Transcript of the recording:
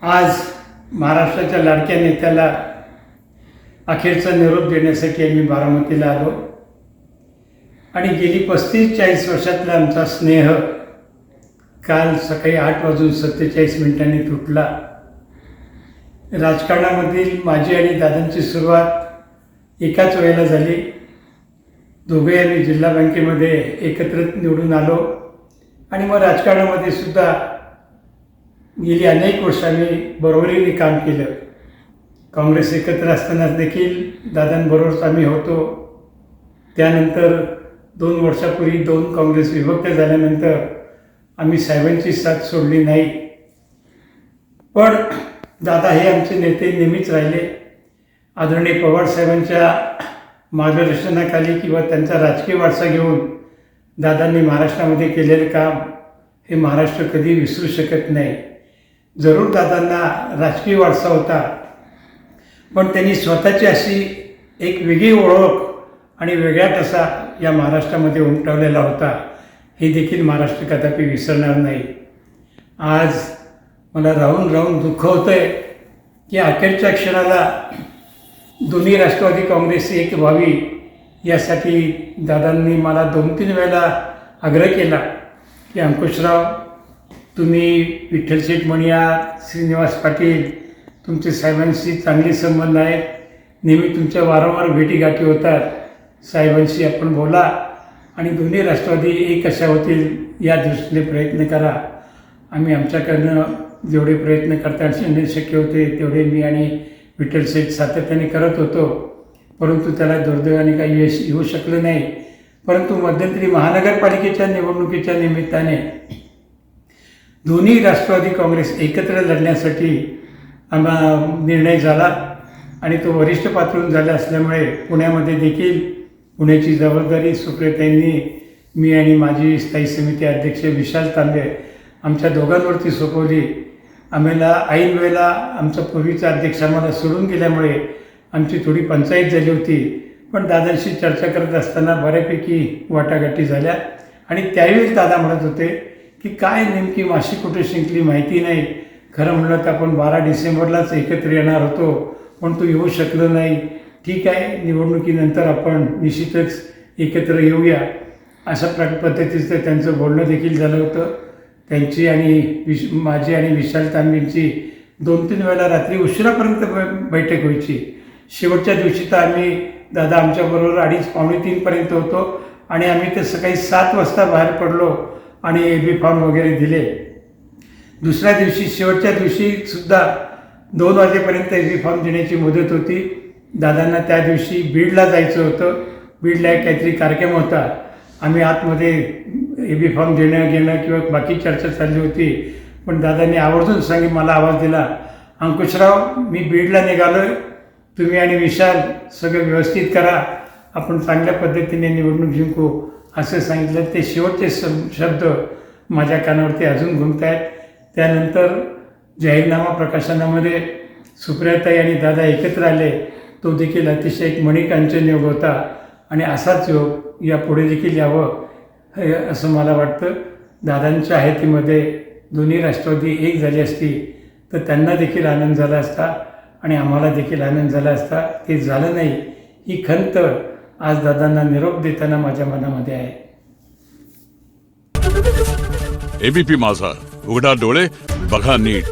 आज महाराष्ट्राच्या लाडक्या नेत्याला अखेरचा निरोप देण्यासाठी आम्ही बारामतीला आलो आणि गेली 35-40 वर्षातला आमचा स्नेह काल सकाळी 8:47 तुटला। राजकारणामधील माझी आणि दादांची सुरुवात एकाच वेळेला झाली। दोघे आम्ही जिल्हा बँकेमध्ये एकत्रित निवडून आलो आणि मग राजकारणामध्ये सुद्धा गेली अनेक वर्ष आम्ही बरोबरीने काम केलं। काँग्रेस एकत्र असताना देखील दादांबरोबरच आम्ही होतो। त्यानंतर 2 वर्षापूर्वी 2 काँग्रेस विभक्त झाल्यानंतर आम्ही साहेबांची साथ सोडली नाही। पण दादा हे आमचे नेते नेहमीच राहिले। आदरणीय पवार साहेबांच्या मार्गदर्शनाखाली किंवा त्यांचा राजकीय वारसा घेऊन दादांनी महाराष्ट्रामध्ये केलेलं काम हे महाराष्ट्र कधी विसरू शकत नाही। जरूर दादांना राजकीय वारसा होता, पण त्यांनी स्वतःची अशी एक वेगळी ओळख आणि वेगळा ठसा या महाराष्ट्रामध्ये उमटवलेला होता, हे देखील महाराष्ट्र कदापि विसरणार नाही। आज मला राहून राहून दुःख होतं आहे की अखेरच्या क्षणाला दोन्ही राष्ट्रवादी काँग्रेस एक व्हावी यासाठी दादांनी मला 2-3 वेळेला आग्रह केला की अंकुशराव, तुम्ही विठ्ठल शेठ मणिया, श्रीनिवास पाटील, तुमचे साहेबांशी चांगले संबंध आहेत, नेहमी तुमच्या वारंवार भेटीगाठी होतात, साहेबांशी आपण बोला आणि दोन्ही राष्ट्रवादी एक कशा होतील या दृष्टीने प्रयत्न करा। आम्ही आमच्याकडनं जेवढे प्रयत्न करता शक्य होते तेवढे मी आणि विठ्ठल शेठ सातत्याने करत होतो, परंतु त्याला दुर्दैवाने काही यश येऊ शकलं नाही। परंतु मध्यंतरी महानगरपालिकेच्या निवडणुकीच्या निमित्ताने दोन्ही राष्ट्रवादी काँग्रेस एकत्र लढण्यासाठी निर्णय झाला आणि तो वरिष्ठ पातळीवर झाला असल्यामुळे पुण्यामध्ये देखील पुण्याची जबाबदारी सुप्रियाताईंनी मी आणि माझी स्थायी समिती अध्यक्ष विशाल तांबे आमच्या दोघांवरती सोपवली। आम्हाला ऐन वेळेला आमचा पूर्वीचा अध्यक्ष आम्हाला सोडून गेल्यामुळे आमची थोडी पंचायत झाली होती, पण दादांशी चर्चा करत असताना बऱ्यापैकी वाटाघाटी झाल्या आणि त्यावेळेस दादा म्हणत होते की काय नेमकी माशी कुठे शिंकली माहिती नाही। खरं म्हणलं तर आपण 12 डिसेंबरलाच एकत्र येणार होतो, पण तो येऊ शकलो नाही। ठीक आहे, निवडणुकीनंतर आपण निश्चितच एकत्र येऊया, अशा पद्धतीचं त्यांचं बोलणं देखील झालं होतं। त्यांची आणि माझी आणि विशाल तांबेंची 2-3 वेळेला रात्री उशिरापर्यंत बैठक व्हायची। शेवटच्या दिवशी तर आम्ही दादा आमच्याबरोबर 2:30-3:15 होतो आणि आम्ही तर सकाळी 7 वाजता बाहेर पडलो आणि AB फॉर्म वगैरे दिले। दुसऱ्या दिवशी शेवटच्या दिवशी सुद्धा 2 वाजेपर्यंत AB फॉर्म देण्याची मुदत होती। दादांना त्या दिवशी बीडला जायचं होतं, बीडला एक काहीतरी कार्यक्रम होता। आम्ही आतमध्ये AB फॉर्म घेणं किंवा बाकी चर्चा चालली होती, पण दादांनी आवर्जून मला आवाज दिला, अंकुशराव मी बीडला निघालो आहे, तुम्ही आणि विशाल सगळं व्यवस्थित करा, आपण चांगल्या पद्धतीने निवडणूक जिंकू असं सांगितलं। ते शेवटचे शब्द माझ्या कानावरती अजून घुमत आहेत। त्यानंतर जाहीरनामा प्रकाशनामध्ये सुप्रियाताई आणि दादा एकत्र आले, तो देखील अतिशय एक मणिकांचन योग होता आणि असाच योग यापुढे देखील यावं असं मला वाटतं। दादांच्या हयातीमध्ये दोन्ही राष्ट्रवादी एक झाली असती तर त्यांना देखील आनंद झाला असता आणि आम्हाला देखील आनंद झाला असता। ते झालं नाही, ही खंत आज दादांना निरोप देताना माझ्या मनामध्ये आहे। ABP माझा, उघडा डोळे बघा नीट।